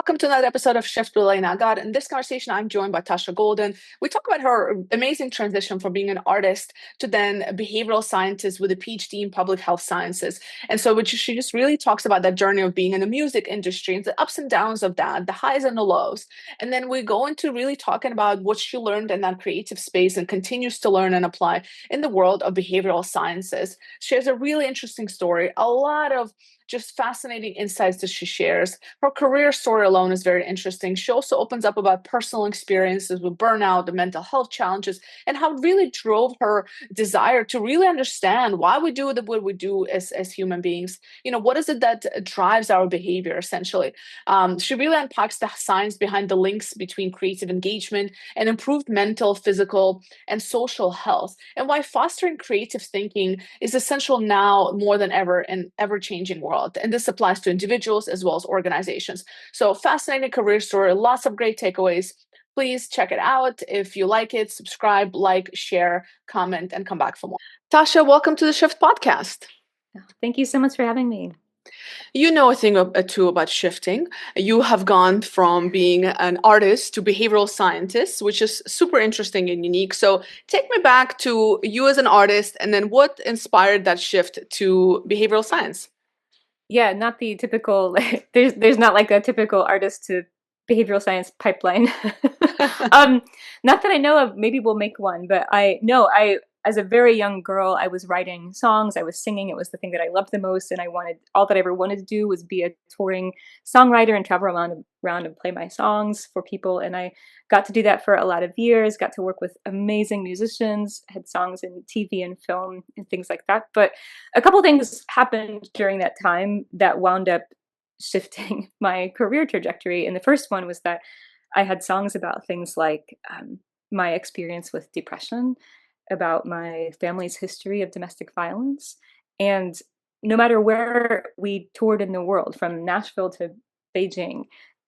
welcome to another episode of Shift with Elena Agar. In this conversation, I'm joined by Tasha Golden. We talk about her amazing transition from being an artist to then a behavioral scientist with a PhD in public health sciences. And so she just really talks about that journey of being in the music industry and the ups and downs of that, the highs and the lows. And then we go into really talking about what she learned in that creative space and continues to learn and apply in the world of behavioral sciences. She has a really interesting story, a lot of just fascinating insights that she shares. Her career story alone is very interesting. She also opens up about personal experiences with burnout, the mental health challenges, and how it really drove her desire to really understand why we do what we do as human beings. What is it that drives our behavior, essentially? She really unpacks the science behind the links between creative engagement and improved mental, physical, and social health, and why fostering creative thinking is essential now more than ever in ever-changing world. And this applies to individuals as well as organizations. So fascinating career story, lots of great takeaways. Please check it out. If you like it, subscribe, like, share, comment, and come back for more. Tasha, welcome to the Shift podcast. Thank you so much for having me. You know a thing or two about shifting. You have gone from being an artist to behavioral scientist, which is super interesting and unique. So take me back to you as an artist, and then what inspired that shift to behavioral science? Yeah, not the typical, there's not like a typical artist to behavioral science pipeline. Not that I know of, maybe we'll make one, but as a very young girl, I was writing songs, I was singing. It was the thing that I loved the most. And all that I ever wanted to do was be a touring songwriter and travel around and play my songs for people. And I got to do that for a lot of years, got to work with amazing musicians, had songs in TV and film and things like that. But a couple things happened during that time that wound up shifting my career trajectory. And the first one was that I had songs about things like my experience with depression, about my family's history of domestic violence. And no matter where we toured in the world, from Nashville to Beijing,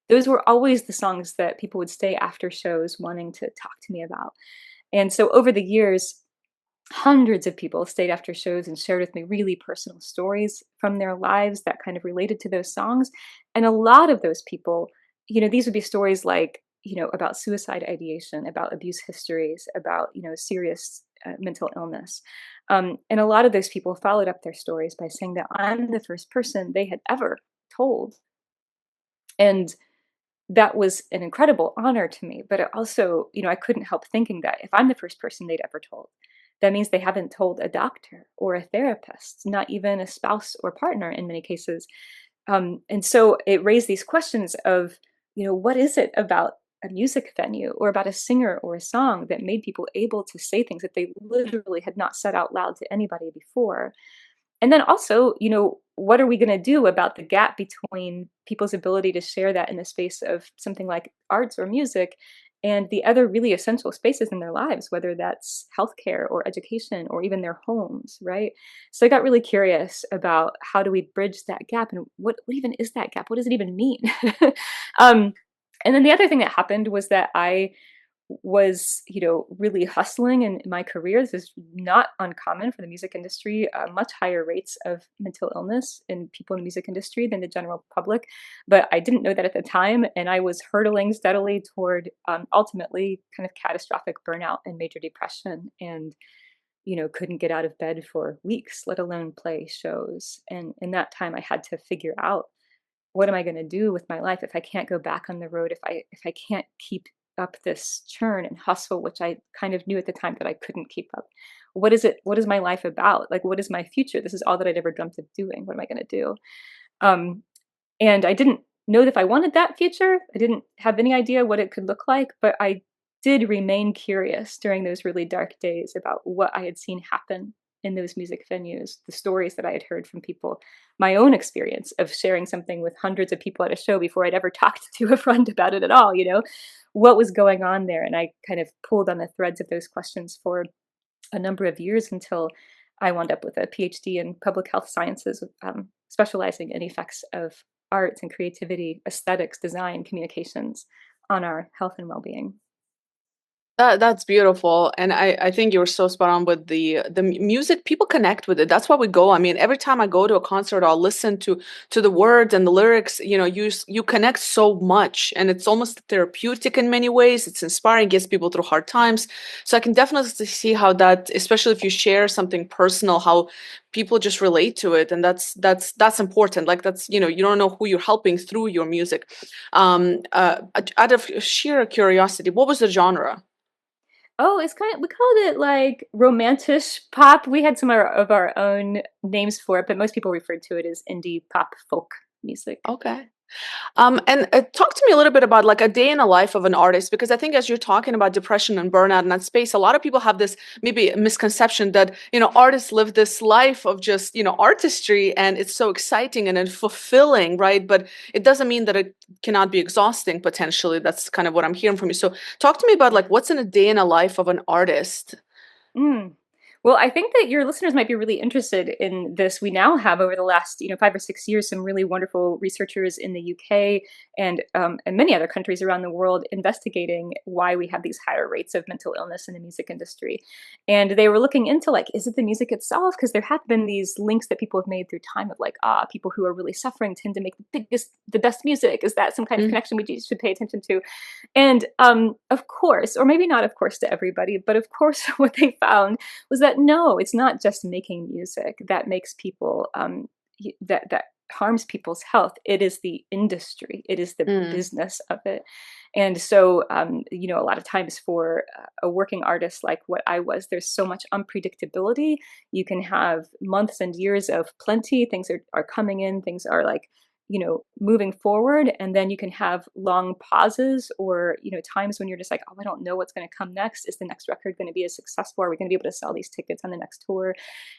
those were always the songs that people would stay after shows wanting to talk to me about. And so over the years, hundreds of people stayed after shows and shared with me really personal stories from their lives that kind of related to those songs. And a lot of those people, these would be stories like, about suicide ideation, about abuse histories, about, serious mental illness. And a lot of those people followed up their stories by saying that I'm the first person they had ever told. And that was an incredible honor to me. But it also, I couldn't help thinking that if I'm the first person they'd ever told, that means they haven't told a doctor or a therapist, not even a spouse or partner in many cases. And so it raised these questions of, what is it about a music venue or about a singer or a song that made people able to say things that they literally had not said out loud to anybody before? And then also, what are we going to do about the gap between people's ability to share that in the space of something like arts or music and the other really essential spaces in their lives, whether that's healthcare or education or even their homes, right? So I got really curious about how do we bridge that gap, and what even is that gap? What does it even mean? um, and then the other thing that happened was that I was, really hustling in my career. This is not uncommon for the music industry, much higher rates of mental illness in people in the music industry than the general public. But I didn't know that at the time. And I was hurtling steadily toward ultimately kind of catastrophic burnout and major depression. And couldn't get out of bed for weeks, let alone play shows. And in that time, I had to figure out, what am I going to do with my life if I can't go back on the road, if I can't keep up this churn and hustle, which I kind of knew at the time that I couldn't keep up. What is it? What is my life about? Like, what is my future? This is all that I'd ever dreamt of doing. What am I going to do? And I didn't know if I wanted that future. I didn't have any idea what it could look like, but I did remain curious during those really dark days about what I had seen happen in those music venues, the stories that I had heard from people, my own experience of sharing something with hundreds of people at a show before I'd ever talked to a friend about it at all, what was going on there. And I kind of pulled on the threads of those questions for a number of years until I wound up with a PhD in public health sciences, specializing in effects of arts and creativity, aesthetics, design, communications on our health and well-being. That's beautiful, and I think you were so spot on with the music. People connect with it. That's why we go. I mean, every time I go to a concert, I'll listen to the words and the lyrics. You know, you connect so much, and it's almost therapeutic in many ways. It's inspiring, gets people through hard times. So I can definitely see how that, especially if you share something personal, how people just relate to it, and that's important. Like that's you don't know who you're helping through your music. Out of sheer curiosity, what was the genre? Oh, it's kind of, we called it like romantic pop. We had some of our own names for it, but most people referred to it as indie pop folk music. Okay. And talk to me a little bit about like a day in the life of an artist, because I think as you're talking about depression and burnout in that space, a lot of people have this maybe misconception that, artists live this life of just, artistry and it's so exciting and then fulfilling, right? But it doesn't mean that it cannot be exhausting potentially. That's kind of what I'm hearing from you. So talk to me about like what's in a day in a life of an artist. Mm. Well, I think that your listeners might be really interested in this. We now have, over the last 5 or 6 years, some really wonderful researchers in the UK and many other countries around the world investigating why we have these higher rates of mental illness in the music industry. And they were looking into like, is it the music itself? Because there have been these links that people have made through time of like, people who are really suffering tend to make the best music. Is that some kind of Mm, connection we should pay attention to? And of course, or maybe not of course to everybody, but of course, what they found was that no, it's not just making music that makes people that harms people's health. It is the industry. It is the mm, business of it. And so, a lot of times for a working artist like what I was, there's so much unpredictability. You can have months and years of plenty. Things are coming in. Things are like moving forward, and then you can have long pauses or times when you're just like, oh, I don't know what's going to come next. Is the next record going to be as successful? Are we going to be able to sell these tickets on the next tour?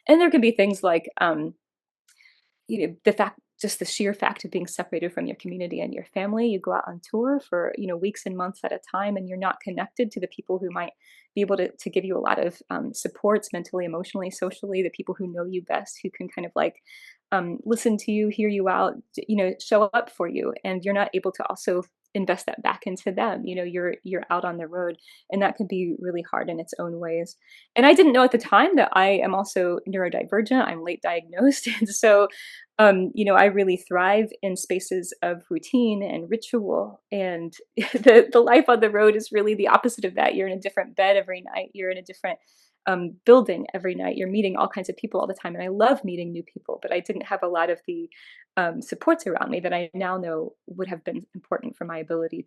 And there can be things like the fact, just the sheer fact of being separated from your community and your family. You go out on tour for weeks and months at a time, and you're not connected to the people who might be able to give you a lot of supports mentally, emotionally, socially, the people who know you best, who can kind of like listen to you, hear you out, show up for you. And you're not able to also invest that back into them. You're out on the road, and that can be really hard in its own ways. And I didn't know at the time that I am also neurodivergent. I'm late diagnosed. And so I really thrive in spaces of routine and ritual. And the life on the road is really the opposite of that. You're in a different bed every night. You're in a different building every night. You're meeting all kinds of people all the time. And I love meeting new people, but I didn't have a lot of the supports around me that I now know would have been important for my ability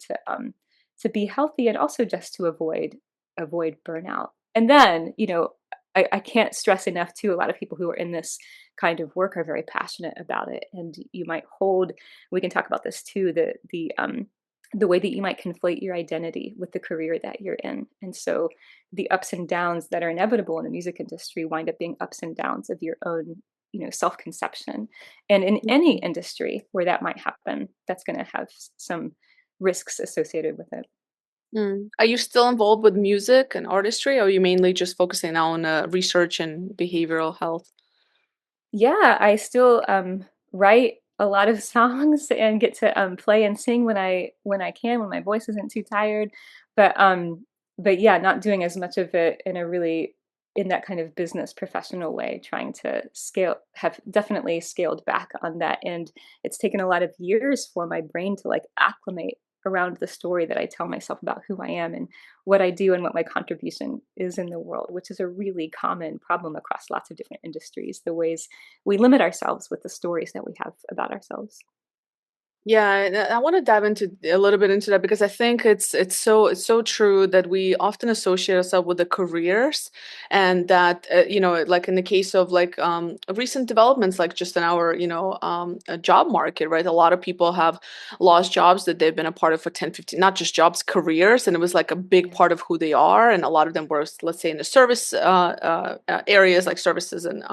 to be healthy, and also just to avoid burnout. And then, I can't stress enough too, a lot of people who are in this kind of work are very passionate about it. And you might hold, we can talk about this too, the way that you might conflate your identity with the career that you're in. And so the ups and downs that are inevitable in the music industry wind up being ups and downs of your own, self-conception. And in any mm. industry where that might happen, that's going to have some risks associated with it. Mm. Are you still involved with music and artistry, or are you mainly just focusing on research and behavioral health? Yeah, I still write a lot of songs and get to play and sing when I can, when my voice isn't too tired. But yeah, not doing as much of it in that kind of business professional way, trying to have definitely scaled back on that. And it's taken a lot of years for my brain to like acclimate around the story that I tell myself about who I am and what I do and what my contribution is in the world, which is a really common problem across lots of different industries, the ways we limit ourselves with the stories that we have about ourselves. Yeah, and I want to dive into a little bit into that because I think it's so true that we often associate ourselves with the careers, and that like in the case of like recent developments, like just in our job market, right? A lot of people have lost jobs that they've been a part of for 10, 15, not just jobs, careers, and it was like a big Yeah. part of who they are, and a lot of them were, let's say, in the service areas, like services and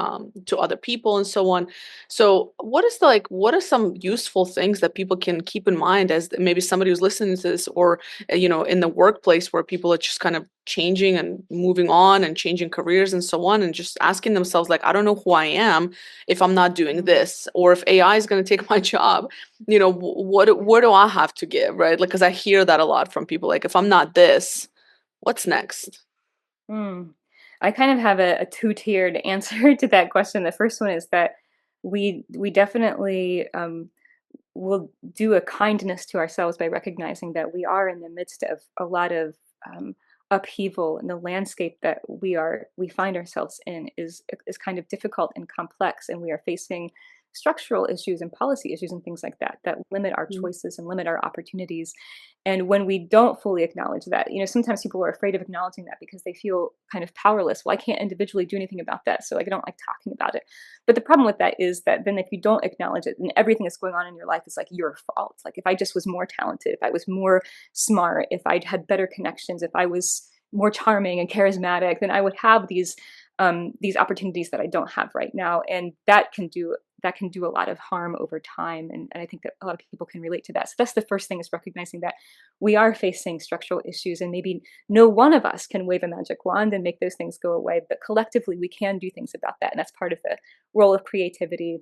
to other people and so on. So, what are some useful things that people can keep in mind as maybe somebody who's listening to this, or in the workplace where people are just kind of changing and moving on and changing careers and so on, and just asking themselves like, I don't know who I am if I'm not doing Mm. this, or if AI is going to take my job, what do I have to give, right? Like, because I hear that a lot from people, like, if I'm not this. What's next? Hmm. I kind of have a two-tiered answer to that question. The first one is that we definitely will do a kindness to ourselves by recognizing that we are in the midst of a lot of um, upheaval, and the landscape that we find ourselves in is kind of difficult and complex, and we are facing structural issues and policy issues and things like that that limit our Mm. choices and limit our opportunities. And when we don't fully acknowledge that, sometimes people are afraid of acknowledging that because they feel kind of powerless. Well, I can't individually do anything about that, so like, I don't like talking about it. But the problem with that is that then if you don't acknowledge it, then everything that's going on in your life is like your fault. Like, if I just was more talented, if I was more smart, if I'd had better connections, if I was more charming and charismatic, then I would have these opportunities that I don't have right now. And that can do a lot of harm over time. And I think that a lot of people can relate to that. So that's the first thing, is recognizing that we are facing structural issues, and maybe no one of us can wave a magic wand and make those things go away, but collectively we can do things about that. And that's part of the role of creativity,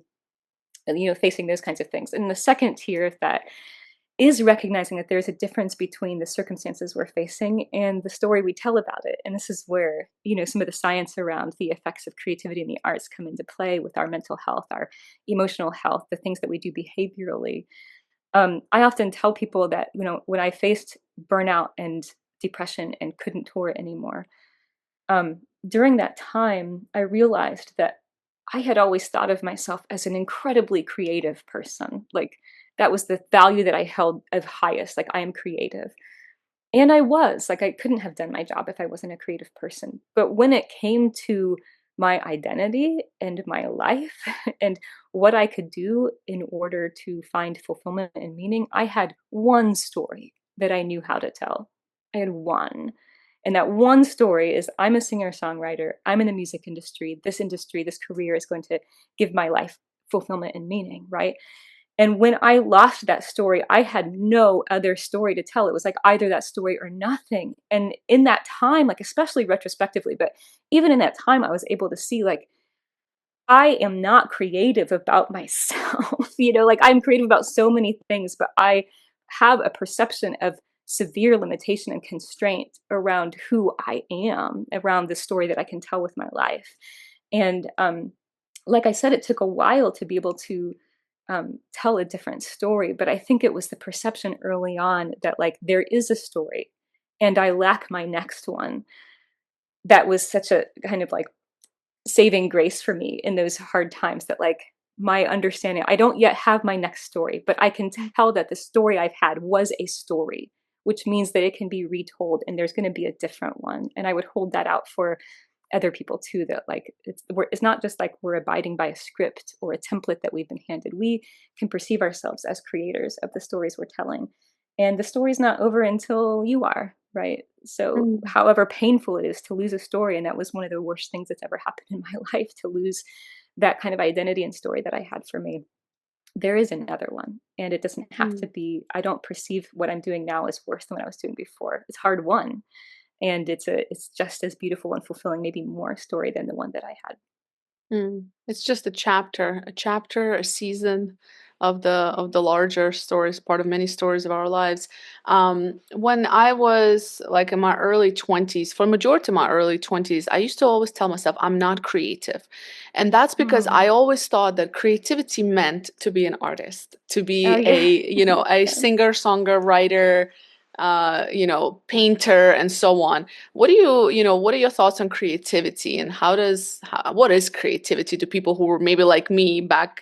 and facing those kinds of things. And the second tier of that is recognizing that there's a difference between the circumstances we're facing and the story we tell about it. And this is where, some of the science around the effects of creativity in the arts come into play with our mental health, our emotional health, the things that we do behaviorally. I often tell people that, when I faced burnout and depression and couldn't tour anymore, during that time, I realized that I had always thought of myself as an incredibly creative person. Like, that was the value that I held of highest. Like, I am creative. And I was. Like, I couldn't have done my job if I wasn't a creative person. But when it came to my identity and my life and what I could do in order to find fulfillment and meaning, I had one story that I knew how to tell. I had one. And that one story is, I'm a singer songwriter. I'm in the music industry, this career is going to give my life fulfillment and meaning, right? And when I lost that story, I had no other story to tell. It was like either that story or nothing. And in that time, like, especially retrospectively, but even in that time, I was able to see, like, I am not creative about myself. Like, I'm creative about so many things, but I have a perception of severe limitation and constraint around who I am, around the story that I can tell with my life. And like I said, it took a while to be able to tell a different story, but I think it was the perception early on that, like, there is a story and I lack my next one. That was such a kind of like saving grace for me in those hard times, that, like, my understanding, I don't yet have my next story, but I can tell that the story I've had was a story, which means that it can be retold and there's going to be a different one. And I would hold that out for other people too, that, like, it's not just like we're abiding by a script or a template that we've been handed. We can perceive ourselves as creators of the stories we're telling, and the story's not over until you are, right? So Mm. however painful it is to lose a story, and that was one of the worst things that's ever happened in my life, to lose that kind of identity and story that I had for me, there is another one. And it doesn't have to Mm. be, I don't perceive what I'm doing now as worse than what I was doing before. It's hard won, and it's just as beautiful and fulfilling, maybe more story than the one that I had. Mm. It's just a chapter, a season of the larger stories, part of many stories of our lives. When I was like in my early 20s, for majority of my early 20s, I used to always tell myself I'm not creative. And that's because I Mm. always thought that creativity meant to be an artist, to Oh, be yeah. a, a Yeah. singer, songer, writer, painter, and so on. What are your thoughts on creativity, and what is creativity to people who were maybe like me back,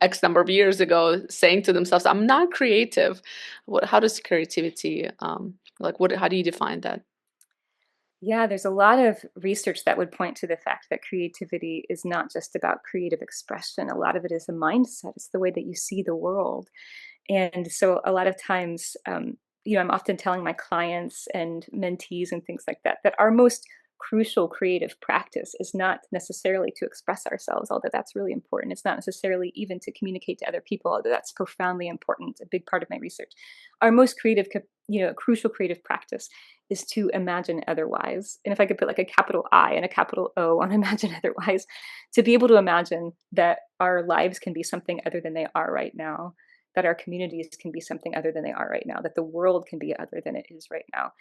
X number of years ago, saying to themselves, I'm not creative. How does creativity, how do you define that? Yeah, there's a lot of research that would point to the fact that creativity is not just about creative expression. A lot of it is a mindset. It's the way that you see the world. And so a lot of times, I'm often telling my clients and mentees and things like that, that our most crucial creative practice is not necessarily to express ourselves, although that's really important. It's not necessarily even to communicate to other people, although that's profoundly important, a big part of my research. Our most crucial creative practice is to imagine otherwise. And if I could put like a capital I and a capital O on imagine otherwise, to be able to imagine that our lives can be something other than they are right now, that our communities can be something other than they are right now, that the world can be other than it is right now.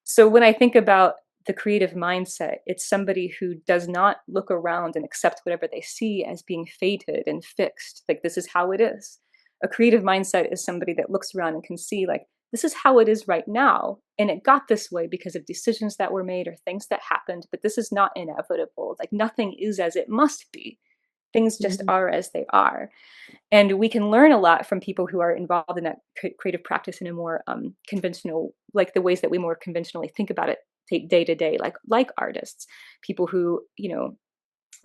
So when I think about the creative mindset, it's somebody who does not look around and accept whatever they see as being fated and fixed. Like, this is how it is. A creative mindset is somebody that looks around and can see, like, this is how it is right now. And it got this way because of decisions that were made or things that happened, but this is not inevitable. Like, nothing is as it must be. Things just Mhm. are as they are. And we can learn a lot from people who are involved in that creative practice in a more conventional, like the ways that we more conventionally think about it day to day, like artists, people who,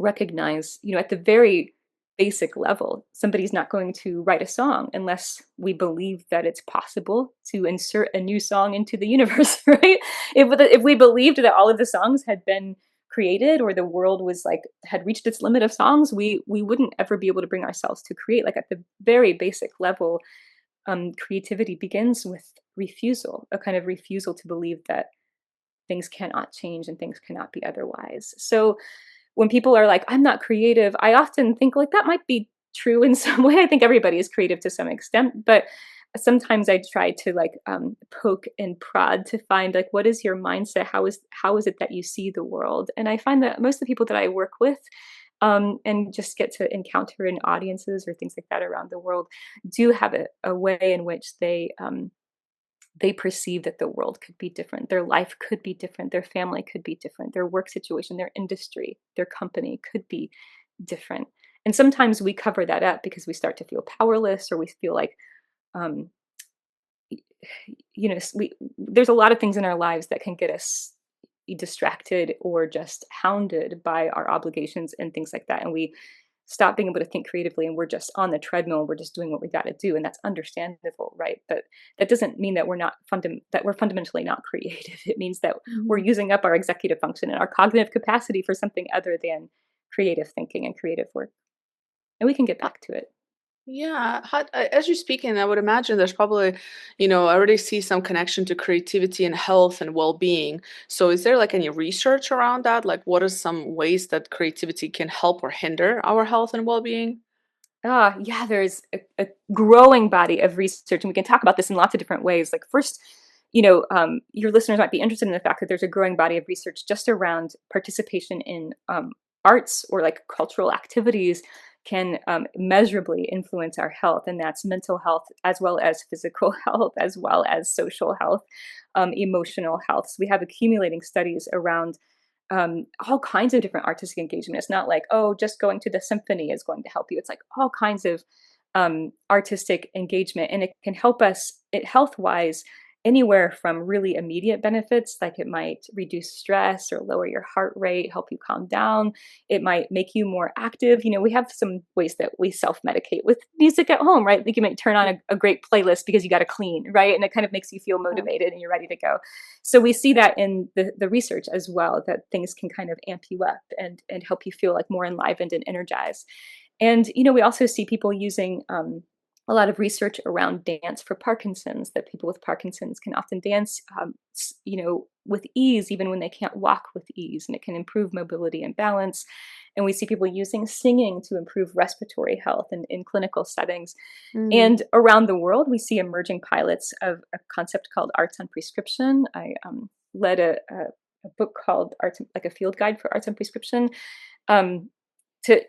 recognize, at the very basic level, somebody's not going to write a song unless we believe that it's possible to insert a new song into the universe, right? If we believed that all of the songs had been created, or the world was like had reached its limit of songs, we wouldn't ever be able to bring ourselves to create. Like, at the very basic level, creativity begins with refusal, a kind of refusal to believe that things cannot change and things cannot be otherwise. So when people are like, I'm not creative, I often think, like, that might be true in some way. I think everybody is creative to some extent, but sometimes I try to, like, poke and prod to find, like, what is your mindset? How is it that you see the world? And I find that most of the people that I work with, and just get to encounter in audiences or things like that around the world, do have a way in which they perceive that the world could be different. Their life could be different. Their family could be different. Their work situation, their industry, their company could be different. And sometimes we cover that up because we start to feel powerless, or we feel like, um, there's a lot of things in our lives that can get us distracted or just hounded by our obligations and things like that. And we stop being able to think creatively, and we're just on the treadmill. We're just doing what we got to do. And that's understandable, right? But that doesn't mean that we're fundamentally not creative. It means that we're Mhm. using up our executive function and our cognitive capacity for something other than creative thinking and creative work. And we can get back to it. Yeah, as you're speaking, I would imagine there's probably, I already see some connection to creativity and health and well-being. So is there like any research around that? Like, what are some ways that creativity can help or hinder our health and well-being? Yeah, there's a growing body of research, and we can talk about this in lots of different ways. Like, first, your listeners might be interested in the fact that there's a growing body of research just around participation in arts or like cultural activities can measurably influence our health, and that's mental health as well as physical health, as well as social health, emotional health. So we have accumulating studies around all kinds of different artistic engagement. It's not like, oh, just going to the symphony is going to help you. It's like all kinds of artistic engagement, and it can help us health wise anywhere from really immediate benefits, like it might reduce stress or lower your heart rate, help you calm down. It might make you more active. We have some ways that we self medicate with music at home, right? Like, you might turn on a great playlist because you got to clean, right? And it kind of makes you feel Yeah. motivated and you're ready to go. So we see that in the research as well, that things can kind of amp you up and help you feel like more enlivened and energized. And we also see people using a lot of research around dance for Parkinson's, that people with Parkinson's can often dance, with ease, even when they can't walk with ease, and it can improve mobility and balance. And we see people using singing to improve respiratory health in clinical settings. Mm. And around the world, we see emerging pilots of a concept called arts on prescription. I led a book called Arts, like a field guide for arts on prescription, um,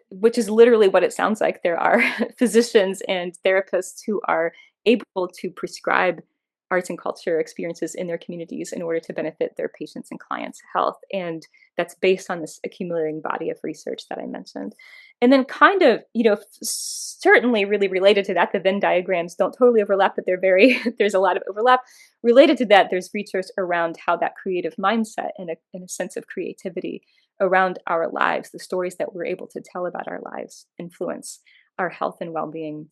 which is literally what it sounds like. There are physicians and therapists who are able to prescribe arts and culture experiences in their communities in order to benefit their patients and clients' health. And that's based on this accumulating body of research that I mentioned. And then, kind of, certainly really related to that, the Venn diagrams don't totally overlap, but they're very, there's a lot of overlap. Related to that, there's research around how that creative mindset and a sense of creativity around our lives, the stories that we're able to tell about our lives, influence our health and well being.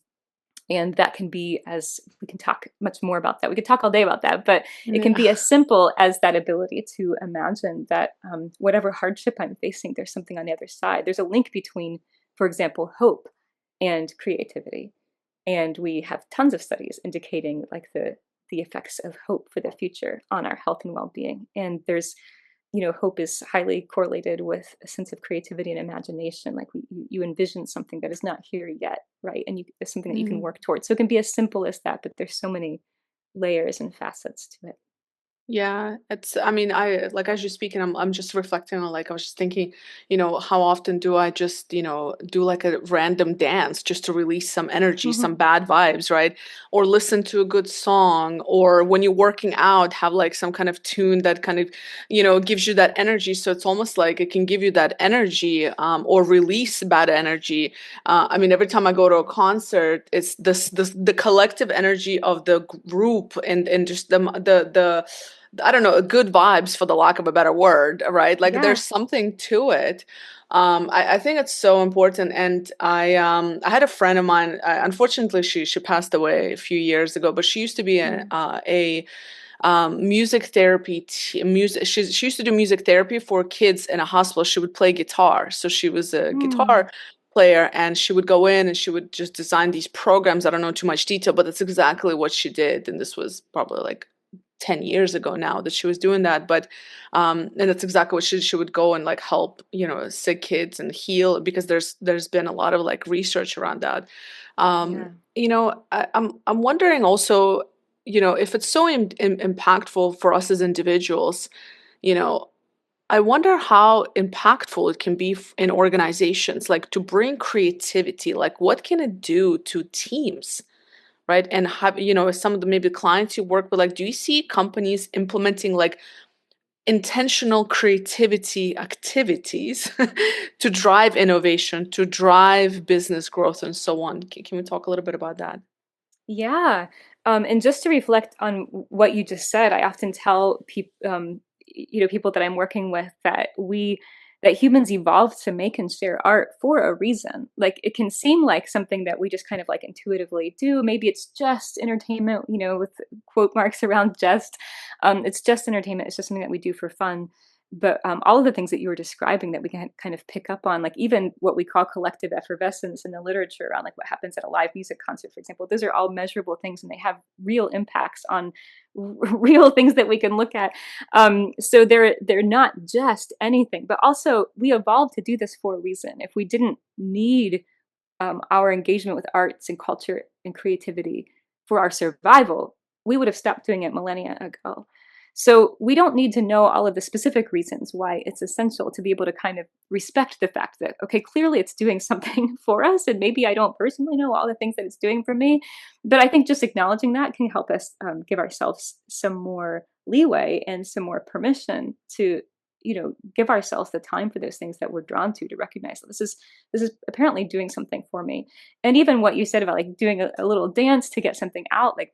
And that can be, as we can talk much more about that. We could talk all day about that, but it can Yeah. be as simple as that ability to imagine that whatever hardship I'm facing, there's something on the other side. There's a link between, for example, hope and creativity. And we have tons of studies indicating, like, the effects of hope for the future on our health and well-being. And there's, hope is highly correlated with a sense of creativity and imagination. Like, you envision something that is not here yet, right? And it's something that you can Mm. work towards. So it can be as simple as that, but there's so many layers and facets to it. Yeah, it's, I mean, I like as you're speaking, I'm just reflecting on, like, I was just thinking, how often do I just, do like a random dance just to release some energy, some bad vibes, right? Or listen to a good song, or when you're working out, have like some kind of tune that kind of, gives you that energy. So it's almost like it can give you that energy, or release bad energy. I mean, every time I go to a concert, it's this the collective energy of the group, and just the I don't know, good vibes for the lack of a better word, right? Like Yeah. there's something to it. I think it's so important. And I had a friend of mine. Unfortunately, she passed away a few years ago, but she used to be Mm. a music therapy music. She used to do music therapy for kids in a hospital. She would play guitar, so she was a Mm. guitar player, and she would go in and she would just design these programs. I don't know too much detail, but that's exactly what she did. And this was probably like 10 years ago now that she was doing that. But and that's exactly what she would go and like help, sick kids and heal, because there's been a lot of like research around that. Yeah. I'm wondering also, if it's so impactful for us as individuals, you know I wonder how impactful it can be in organizations, like to bring creativity. Like what can it do to teams, right? And have, some of the maybe clients you work with, like, do you see companies implementing like intentional creativity activities to drive innovation, to drive business growth, and so on? Can we talk a little bit about that? Yeah. And just to reflect on what you just said, I often tell people, people that I'm working with that humans evolved to make and share art for a reason. Like it can seem like something that we just kind of like intuitively do. Maybe it's just entertainment, with quote marks around just. It's just entertainment. It's just something that we do for fun. But all of the things that you were describing that we can kind of pick up on, like even what we call collective effervescence in the literature around like what happens at a live music concert, for example, those are all measurable things and they have real impacts on real things that we can look at. So they're not just anything, but also we evolved to do this for a reason. If we didn't need our engagement with arts and culture and creativity for our survival, we would have stopped doing it millennia ago. So we don't need to know all of the specific reasons why it's essential to be able to kind of respect the fact that, okay, clearly it's doing something for us. And maybe I don't personally know all the things that it's doing for me. But I think just acknowledging that can help us give ourselves some more leeway and some more permission to give ourselves the time for those things that we're drawn to recognize that this is apparently doing something for me. And even what you said about like doing a little dance to get something out, like,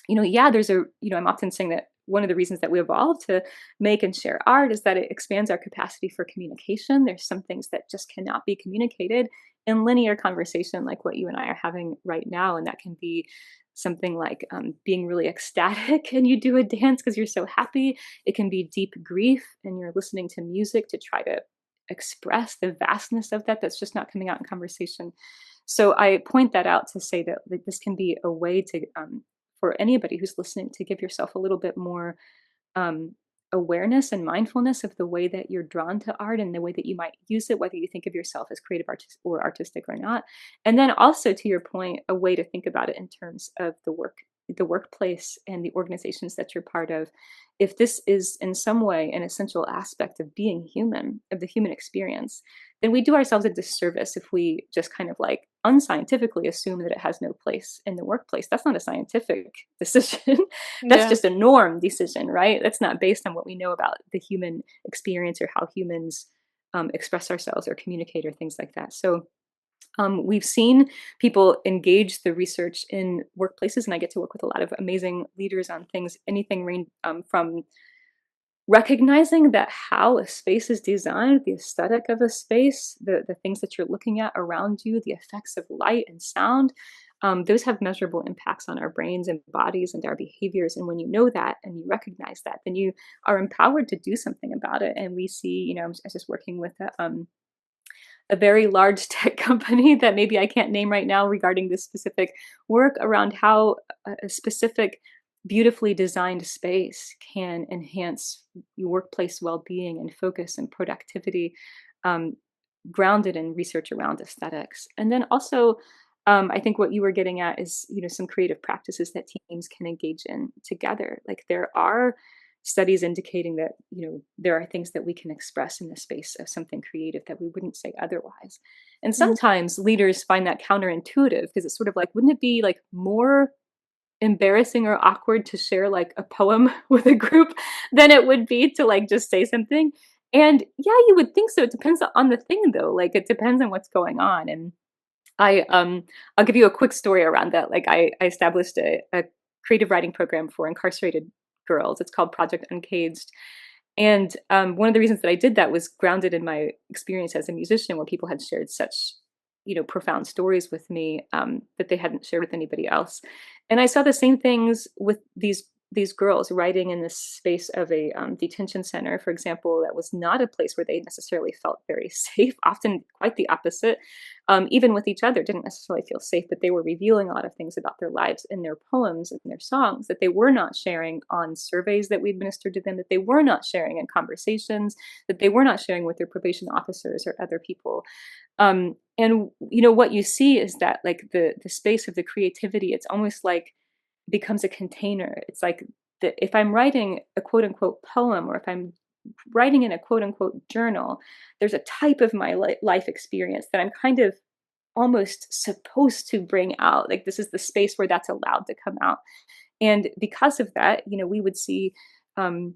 yeah, I'm often saying that one of the reasons that we evolved to make and share art is that it expands our capacity for communication. There's some things that just cannot be communicated in linear conversation, like what you and I are having right now. And that can be something like being really ecstatic and you do a dance because you're so happy. It can be deep grief and you're listening to music to try to express the vastness of that's just not coming out in conversation. So I point that out to say that like, this can be a way to for anybody who's listening to give yourself a little bit more um, awareness and mindfulness of the way that you're drawn to art and the way that you might use it, whether you think of yourself as creative artist or artistic or not. And then also to your point, a way to think about it in terms of the workplace and the organizations that you're part of. If this is in some way an essential aspect of being human, of the human experience, then we do ourselves a disservice if we just kind of like unscientifically assume that it has no place in the workplace. That's not a scientific decision. That's Yeah. just a norm decision, right? That's not based on what we know about the human experience or how humans express ourselves or communicate or things like that. So we've seen people engage the research in workplaces, and I get to work with a lot of amazing leaders on things, from recognizing that how a space is designed, the aesthetic of a space, the things that you're looking at around you, the effects of light and sound, those have measurable impacts on our brains and bodies and our behaviors. And when you know that and you recognize that, then you are empowered to do something about it. And we see, I was just working with a very large tech company that maybe I can't name right now regarding this specific work around how a specific beautifully designed space can enhance your workplace well-being and focus and productivity, um, grounded in research around aesthetics. And then also, I think what you were getting at is, some creative practices that teams can engage in together. Like there are studies indicating that, there are things that we can express in the space of something creative that we wouldn't say otherwise. And Mhm. sometimes leaders find that counterintuitive because it's sort of like, wouldn't it be like more embarrassing or awkward to share like a poem with a group than it would be to like just say something? And yeah, you would think so. It depends on the thing though. Like it depends on what's going on. And I'll give you a quick story around that. Like I established a creative writing program for incarcerated girls. It's called Project Uncaged. And one of the reasons that I did that was grounded in my experience as a musician, where people had shared such, profound stories with me that they hadn't shared with anybody else. And I saw the same things with these girls writing in this space of a detention center, for example, that was not a place where they necessarily felt very safe. Often, quite the opposite. Even with each other, didn't necessarily feel safe, but they were revealing a lot of things about their lives in their poems and their songs that they were not sharing on surveys that we administered to them, that they were not sharing in conversations, that they were not sharing with their probation officers or other people. And what you see is that like the space of the creativity, it's almost like becomes a container. It's like if I'm writing a quote unquote poem, or if I'm writing in a quote unquote journal, there's a type of my life experience that I'm kind of almost supposed to bring out. Like this is the space where that's allowed to come out. And because of that, we would see um,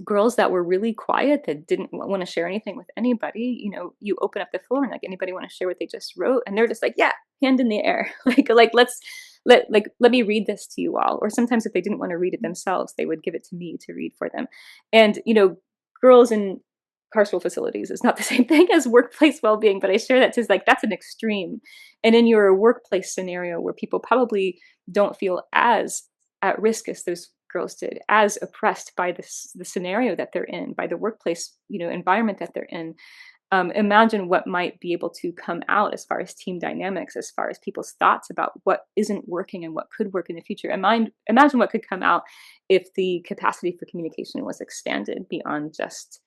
girls that were really quiet, that didn't want to share anything with anybody. You open up the floor and like, anybody want to share what they just wrote? And they're just like, yeah, hand in the air. like let me read this to you all. Or sometimes if they didn't want to read it themselves, they would give it to me to read for them. And girls in carceral facilities is not the same thing as workplace well-being, but I share that to like, that's an extreme. And in your workplace scenario, where people probably don't feel as at risk as those girls did, as oppressed by the scenario that they're in, by the workplace environment that they're in. Imagine what might be able to come out as far as team dynamics, as far as people's thoughts about what isn't working and what could work in the future. Imagine what could come out if the capacity for communication was expanded beyond just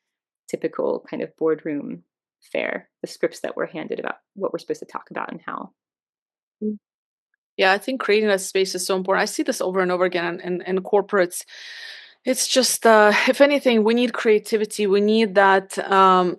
typical kind of boardroom fare, the scripts that we're handed about what we're supposed to talk about and how. Yeah, I think creating that space is so important. I see this over and over again in corporates. It's just, if anything, we need creativity. We need that,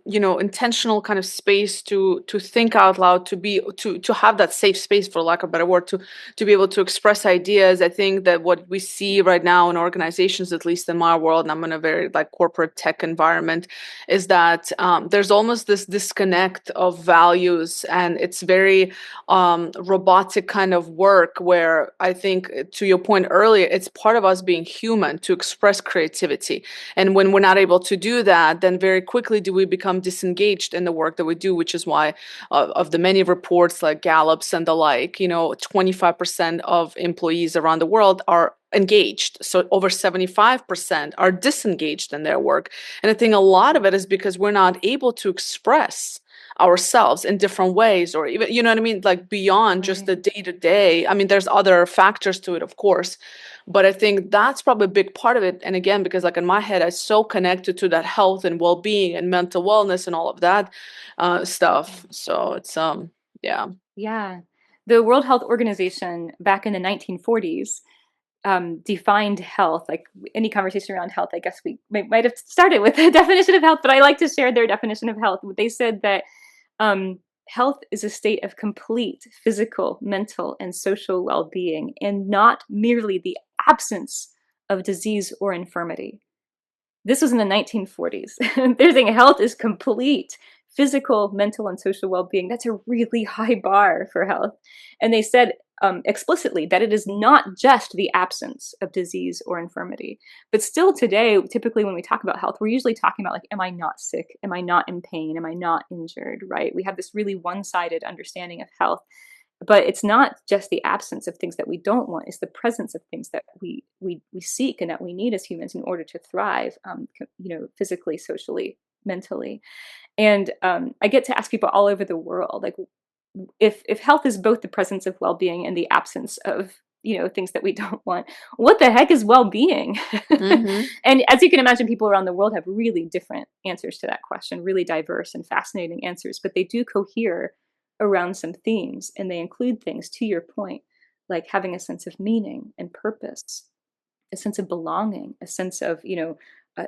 intentional kind of space to think out loud, to have that safe space, for lack of a better word, to be able to express ideas. I think that what we see right now in organizations, at least in my world, and I'm in a very like corporate tech environment, is that there's almost this disconnect of values, and it's very robotic kind of work, where I think, to your point earlier, it's part of us being human to express creativity. And when we're not able to do that, then very quickly do we become disengaged in the work that we do, which is why of the many reports like Gallup's and the like, 25% of employees around the world are engaged. So over 75% are disengaged in their work. And I think a lot of it is because we're not able to express ourselves in different ways, or even, you know what I mean, like beyond just Right. the day to day. I mean, there's other factors to it, of course, but I think that's probably a big part of it. And again, because like in my head, I'm so connected to that health and well-being and mental wellness and all of that stuff. So it's yeah. Yeah. The World Health Organization back in the 1940s defined health. Like any conversation around health, I guess we might have started with a definition of health, but I like to share their definition of health. They said that health is a state of complete physical, mental, and social well-being, and not merely the absence of disease or infirmity. This was in the 1940s. They're saying health is complete physical, mental, and social well-being. That's a really high bar for health. And they said explicitly that it is not just the absence of disease or infirmity. But still today, typically when we talk about health, we're usually talking about like, am I not sick? Am I not in pain? Am I not injured? Right? We have this really one-sided understanding of health. But it's not just the absence of things that we don't want, it's the presence of things that we seek and that we need as humans in order to thrive, physically, socially, mentally. And I get to ask people all over the world, like, if health is both the presence of well-being and the absence of things that we don't want, what the heck is well-being? Mm-hmm. And as you can imagine, people around the world have really different answers to that question, really diverse and fascinating answers, but they do cohere around some themes, and they include things, to your point, like having a sense of meaning and purpose, a sense of belonging, a sense of,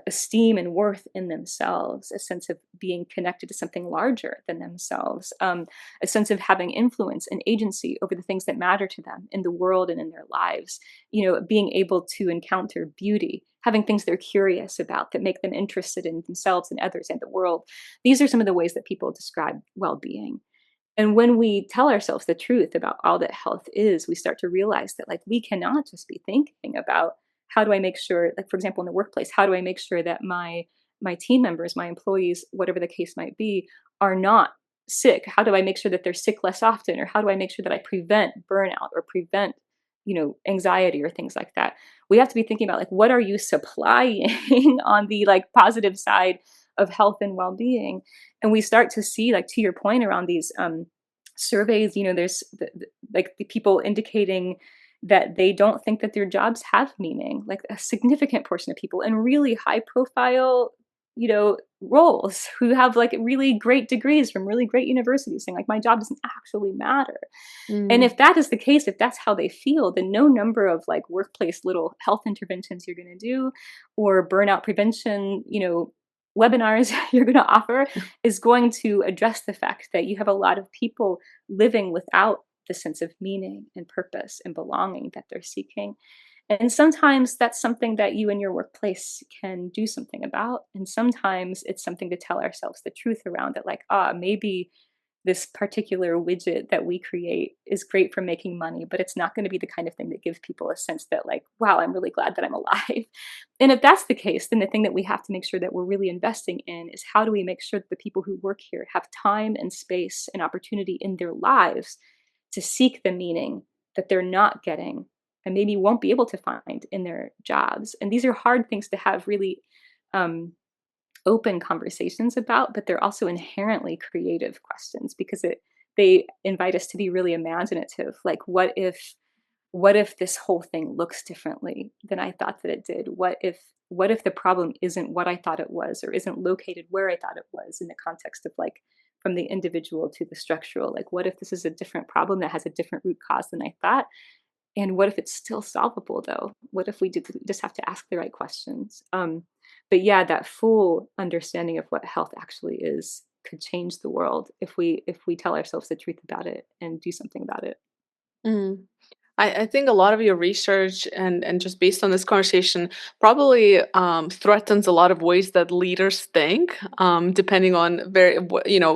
esteem and worth in themselves, a sense of being connected to something larger than themselves, a sense of having influence and agency over the things that matter to them in the world and in their lives, being able to encounter beauty, having things they're curious about that make them interested in themselves and others and the world. These are some of the ways that people describe well-being. And when we tell ourselves the truth about all that health is, we start to realize that like we cannot just be thinking about how do I make sure, like for example, in the workplace, how do I make sure that my team members, my employees, whatever the case might be, are not sick? How do I make sure that they're sick less often? Or how do I make sure that I prevent burnout or prevent, anxiety or things like that? We have to be thinking about like what are you supplying on the like positive side of health and well-being. And we start to see, like to your point around these surveys, there's like the people indicating that they don't think that their jobs have meaning, like a significant portion of people in really high profile, roles who have like really great degrees from really great universities saying like my job doesn't actually matter. And Mm. if that is the case, if that's how they feel, then no number of like workplace little health interventions you're going to do or burnout prevention, webinars you're going to offer is going to address the fact that you have a lot of people living without the sense of meaning and purpose and belonging that they're seeking. And sometimes that's something that you and your workplace can do something about. And sometimes it's something to tell ourselves the truth around it, like, maybe this particular widget that we create is great for making money, but it's not going to be the kind of thing that gives people a sense that, like, wow, I'm really glad that I'm alive. And if that's the case, then the thing that we have to make sure that we're really investing in is how do we make sure that the people who work here have time and space and opportunity in their lives to seek the meaning that they're not getting and maybe won't be able to find in their jobs. And these are hard things to have really um, open conversations about, but they're also inherently creative questions because they invite us to be really imaginative. Like, what if this whole thing looks differently than I thought that it did? What if the problem isn't what I thought it was or isn't located where I thought it was in the context of like from the individual to the structural? Like, what if this is a different problem that has a different root cause than I thought? And what if it's still solvable though? What if we just have to ask the right questions? But yeah, that full understanding of what health actually is could change the world if we tell ourselves the truth about it and do something about it. Mm. I think a lot of your research and just based on this conversation probably threatens a lot of ways that leaders think, depending on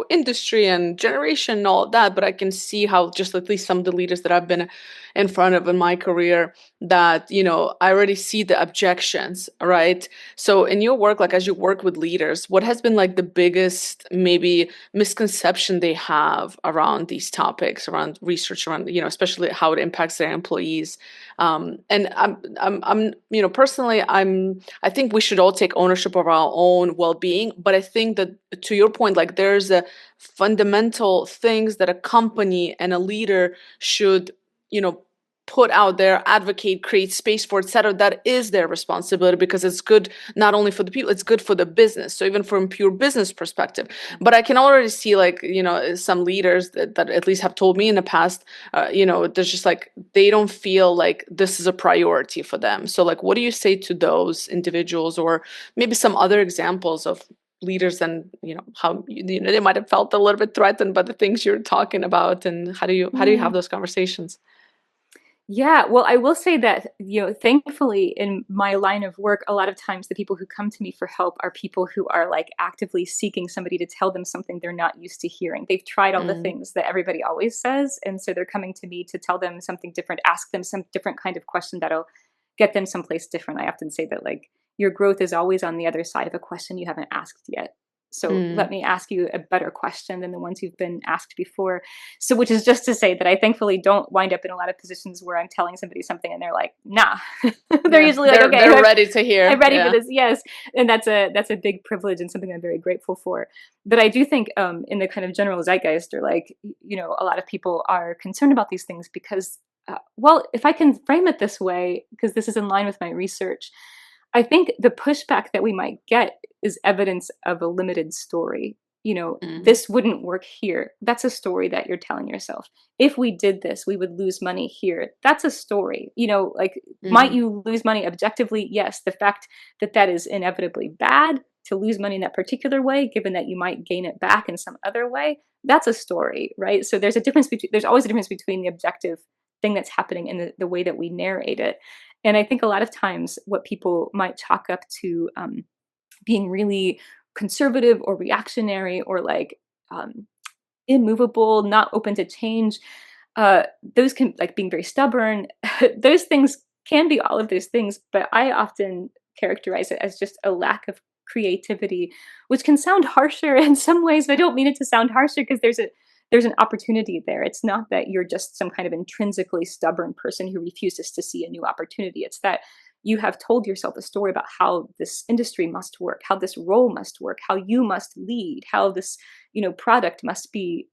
industry and generation and all of that. But I can see how just at least some of the leaders that I've been in front of in my career that I already see the objections, right? So in your work, like as you work with leaders, what has been like the biggest maybe misconception they have around these topics, around research, around especially how it impacts their employees. And personally, I think we should all take ownership of our own well-being. But I think that to your point, like there's a fundamental things that a company and a leader should, put out there, advocate, create space for, etc. That is their responsibility because it's good not only for the people, it's good for the business. So even from pure business perspective, but I can already see like some leaders that at least have told me in the past, there's just like they don't feel like this is a priority for them. So like, what do you say to those individuals, or maybe some other examples of leaders and how they might have felt a little bit threatened by the things you're talking about, and how do you have those conversations? Yeah, well, I will say that, thankfully in my line of work, a lot of times the people who come to me for help are people who are like actively seeking somebody to tell them something they're not used to hearing. They've tried all the Mm. things that everybody always says. And so they're coming to me to tell them something different, ask them some different kind of question that'll get them someplace different. I often say that like your growth is always on the other side of a question you haven't asked yet. So let Mm. me ask you a better question than the ones you've been asked before. So, which is just to say that I thankfully don't wind up in a lot of positions where I'm telling somebody something and they're like, nah. They're Yeah, usually like, they're okay, ready to I'm hear. ready for Yeah. this. Yes. And that's a big privilege and something I'm very grateful for. But I do think in the kind of general zeitgeist, or like, a lot of people are concerned about these things because, well, if I can frame it this way, because this is in line with my research, I think the pushback that we might get is evidence of a limited story. Mm, this wouldn't work here. That's a story that you're telling yourself. If we did this, we would lose money here. That's a story. Like, might mm, you lose money objectively? Yes. The fact that that is inevitably bad to lose money in that particular way, given that you might gain it back in some other way, that's a story, right? So there's always a difference between the objective thing that's happening and the way that we narrate it. And I think a lot of times what people might chalk up to being really conservative or reactionary or like um, immovable, not open to change, those can, like, being very stubborn, those things can be all of those things, but I often characterize it as just a lack of creativity, which can sound harsher in some ways, but I don't mean it to sound harsher because there's an opportunity there. It's not that you're just some kind of intrinsically stubborn person who refuses to see a new opportunity. It's that you have told yourself a story about how this industry must work, how this role must work, how you must lead, how this, product must be,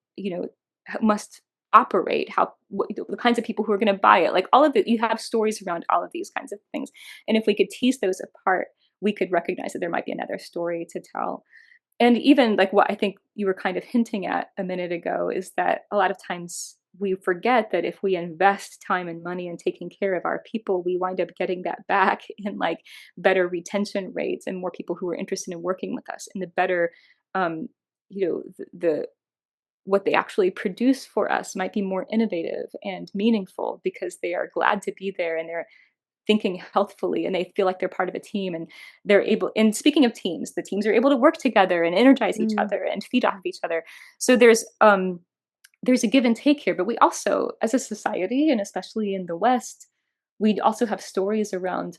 must operate, how the kinds of people who are going to buy it, like all of it. You have stories around all of these kinds of things, and if we could tease those apart, we could recognize that there might be another story to tell. And even like what I think you were kind of hinting at a minute ago is that a lot of times we forget that if we invest time and money in taking care of our people, we wind up getting that back in like better retention rates and more people who are interested in working with us, and the better um the what they actually produce for us might be more innovative and meaningful because they are glad to be there and they're thinking healthfully and they feel like they're part of a team, and they're able, and speaking of teams, the teams are able to work together and energize each mm, other and feed off of each other. So there's a give and take here, but we also, as a society, and especially in the West, we also have stories around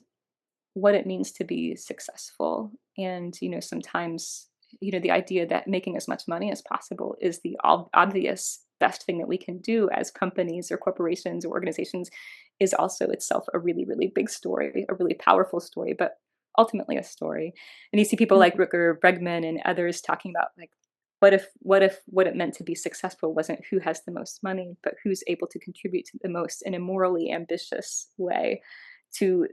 what it means to be successful. And, sometimes, the idea that making as much money as possible is the obvious best thing that we can do as companies or corporations or organizations is also itself a really, really big story, a really powerful story, but ultimately a story. And you see people like mm, Rutger Bregman and others talking about like, what if what it meant to be successful wasn't who has the most money, but who's able to contribute to the most in a morally ambitious way to,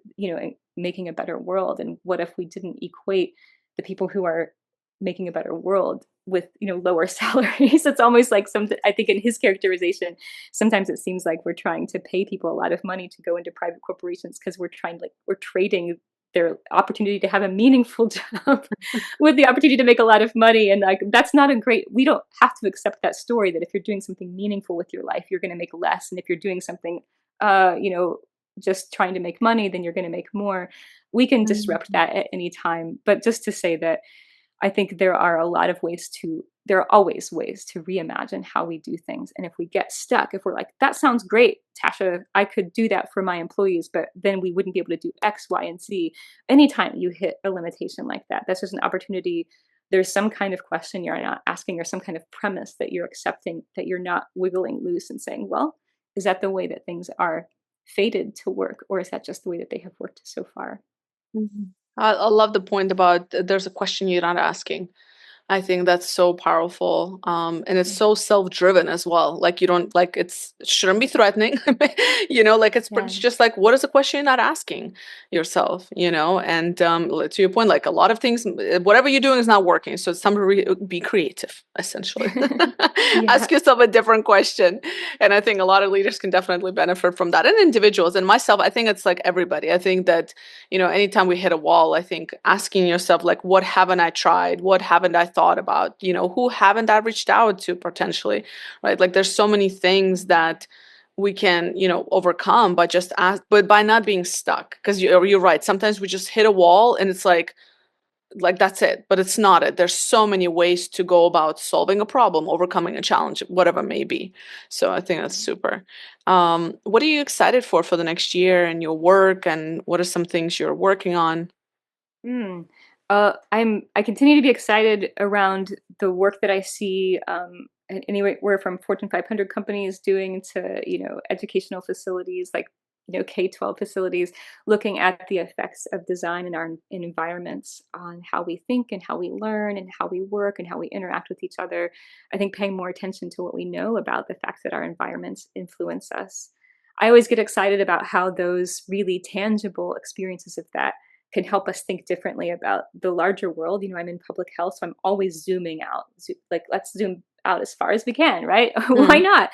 making a better world. And what if we didn't equate the people who are making a better world with, lower salaries? It's almost like something, I think in his characterization, sometimes it seems like we're trying to pay people a lot of money to go into private corporations because we're trading their opportunity to have a meaningful job with the opportunity to make a lot of money. And like, that's not a great, we don't have to accept that story that if you're doing something meaningful with your life, you're going to make less. And if you're doing something, uh, you know, just trying to make money, then you're going to make more. We can disrupt mm, that at any time. But just to say that I think there are always ways to reimagine how we do things. And if we get stuck, if we're like, that sounds great, Tasha, I could do that for my employees, but then we wouldn't be able to do X, Y, and Z. Anytime you hit a limitation like that, that's just an opportunity. There's some kind of question you're not asking or some kind of premise that you're accepting, that you're not wiggling loose and saying, well, is that the way that things are fated to work? Or is that just the way that they have worked so far? mhm. I love the point about there's a question you're not asking. I think that's so powerful. And it's Yeah. so self-driven as well. Like you don't like it shouldn't be threatening. Like it's Yeah. just like what is the question you're not asking yourself, And to your point, like a lot of things, whatever you're doing is not working. So it's time to be creative, essentially. Yeah. Ask yourself a different question. And I think a lot of leaders can definitely benefit from that. And individuals and myself, I think it's like everybody. I think that anytime we hit a wall, I think asking yourself, like, what haven't I tried? What haven't I thought about? Who haven't I reached out to potentially, right? Like, there's so many things that we can, overcome by just ask, but by not being stuck. Because you're right. Sometimes we just hit a wall and it's like that's it, but it's not it. There's so many ways to go about solving a problem, overcoming a challenge, whatever it may be. So I think that's super. What are you excited for the next year and your work, and what are some things you're working on? Mm. I continue to be excited around the work that I see, anywhere from Fortune 500 companies doing to, educational facilities like, K-12 facilities, looking at the effects of design in our environments on how we think and how we learn and how we work and how we interact with each other. I think paying more attention to what we know about the fact that our environments influence us. I always get excited about how those really tangible experiences of that can help us think differently about the larger world. I'm in public health, so I'm always zooming out. Like, let's zoom out as far as we can, right? Why Mm, not?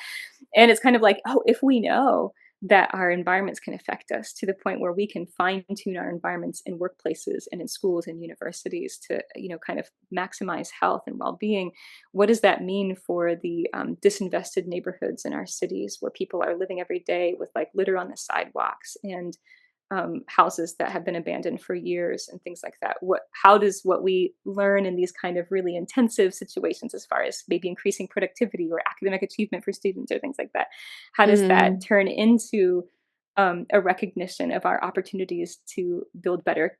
And it's kind of like, oh, if we know that our environments can affect us to the point where we can fine tune our environments in workplaces and in schools and universities to, kind of maximize health and well-being, what does that mean for the disinvested neighborhoods in our cities where people are living every day with like litter on the sidewalks and houses that have been abandoned for years and things like that? How does what we learn in these kind of really intensive situations, as far as maybe increasing productivity or academic achievement for students or things like that, how does that mm, turn into a recognition of our opportunities to build better,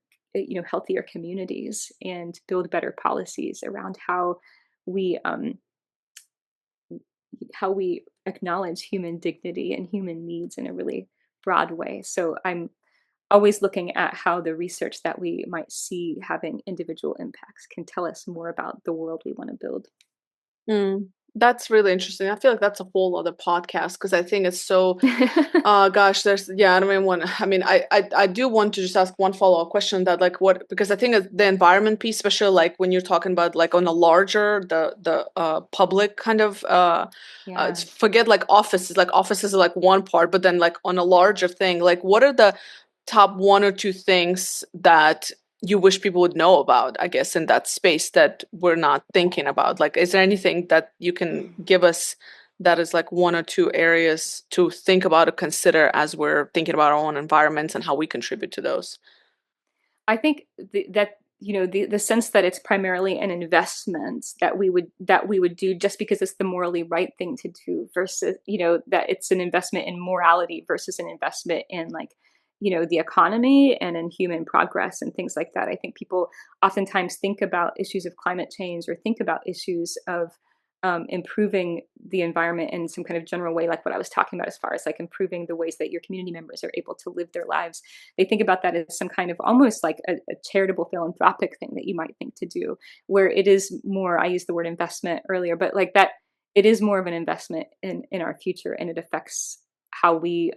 healthier communities and build better policies around we um, how we acknowledge human dignity and human needs in a really broad way. So I'm always looking at how the research that we might see having individual impacts can tell us more about the world we want to build. mm. That's really interesting. I feel like that's a whole other podcast because I think it's so gosh, there's yeah, I don't even want. I mean, I do want to just ask one follow-up question that like what because I think the environment piece, especially like when you're talking about like on a larger the public kind of Yeah. forget like offices are like one part, but then like on a larger thing, like what are the top one or two things that you wish people would know about, I guess, in that space that we're not thinking about? Like, is there anything that you can give us that is like one or two areas to think about or consider as we're thinking about our own environments and how we contribute to those? I think that the sense that it's primarily an investment that we would do just because it's the morally right thing to do, versus that it's an investment in morality versus an investment in like the economy and in human progress and things like that. I think people oftentimes think about issues of climate change or think about issues of improving the environment in some kind of general way, like what I was talking about, as far as like improving the ways that your community members are able to live their lives. They think about that as some kind of almost like a charitable philanthropic thing that you might think to do, where it is more, I used the word investment earlier, but like that, it is more of an investment in our future, and it affects how we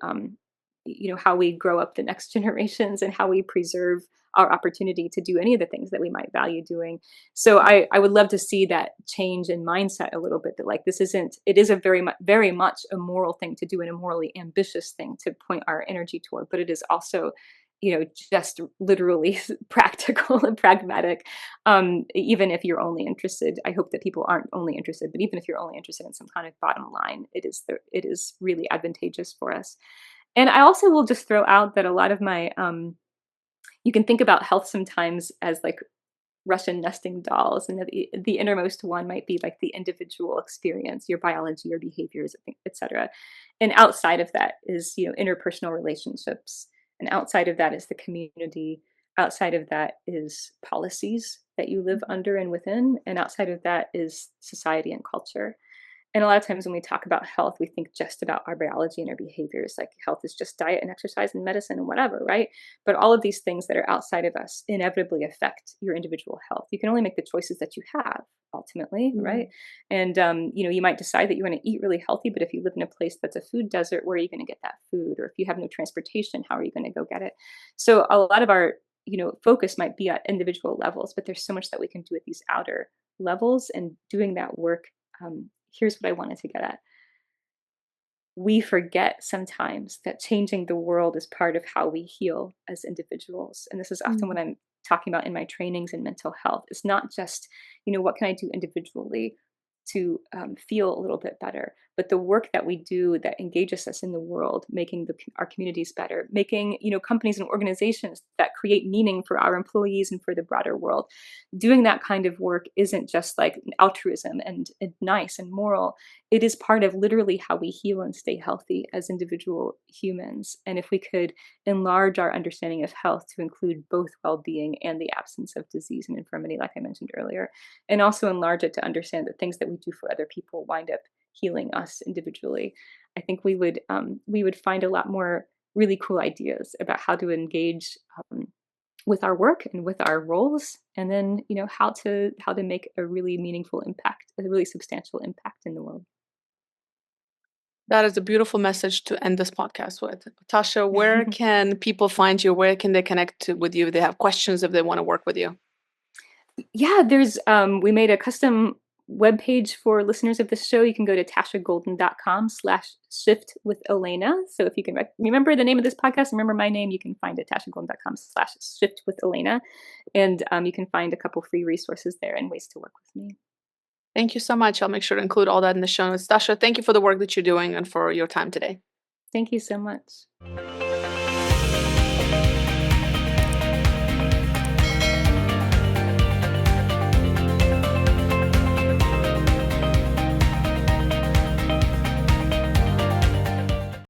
how we grow up the next generations and how we preserve our opportunity to do any of the things that we might value doing. So I would love to see that change in mindset a little bit, that like this isn't, it is a very much a moral thing to do and a morally ambitious thing to point our energy toward, but it is also just literally practical and pragmatic. Even if you're only interested, I hope that people aren't only interested, but even if you're only interested in some kind of bottom line, it is really advantageous for us. And I also will just throw out that a lot of my you can think about health sometimes as like Russian nesting dolls, and the innermost one might be like the individual experience, your biology, your behaviors, etc. And outside of that is interpersonal relationships, and outside of that is the community. Outside of that is policies that you live under and within, and outside of that is society and culture. And a lot of times when we talk about health, we think just about our biology and our behaviors. Like health is just diet and exercise and medicine and whatever, right? But all of these things that are outside of us inevitably affect your individual health. You can only make the choices that you have ultimately, right? Mm. And you might decide that you want to eat really healthy, but if you live in a place that's a food desert, where are you going to get that food? Or if you have no transportation, how are you going to go get it? So a lot of our focus might be at individual levels, but there's so much that we can do at these outer levels, and doing that work. Here's what I wanted to get at. We forget sometimes that changing the world is part of how we heal as individuals. And this is often what Mm. I'm talking about in my trainings in mental health. It's not just, what can I do individually to feel a little bit better, but the work that we do that engages us in the world, making our communities better, making, companies and organizations that create meaning for our employees and for the broader world. Doing that kind of work isn't just like altruism and nice and moral. It is part of literally how we heal and stay healthy as individual humans. And if we could enlarge our understanding of health to include both well-being and the absence of disease and infirmity, like I mentioned earlier, and also enlarge it to understand that things that we do for other people wind up healing us individually, I think we would find a lot more really cool ideas about how to engage with our work and with our roles, and then how to make a really meaningful impact, a really substantial impact in the world. That is a beautiful message to end this podcast with. Tasha, where can people find you? Where can they connect with you if they have questions, if they want to work with you? Yeah, there's we made a custom web page for listeners of this show. You can go to tashagolden.com/shift with Elena. So if you can remember the name of this podcast, remember my name, you can find it tashagolden.com/shift with Elena. And you can find a couple free resources there and ways to work with me. Thank you so much. I'll make sure to include all that in the show notes. Tasha, thank you for the work that you're doing and for your time today. Thank you so much.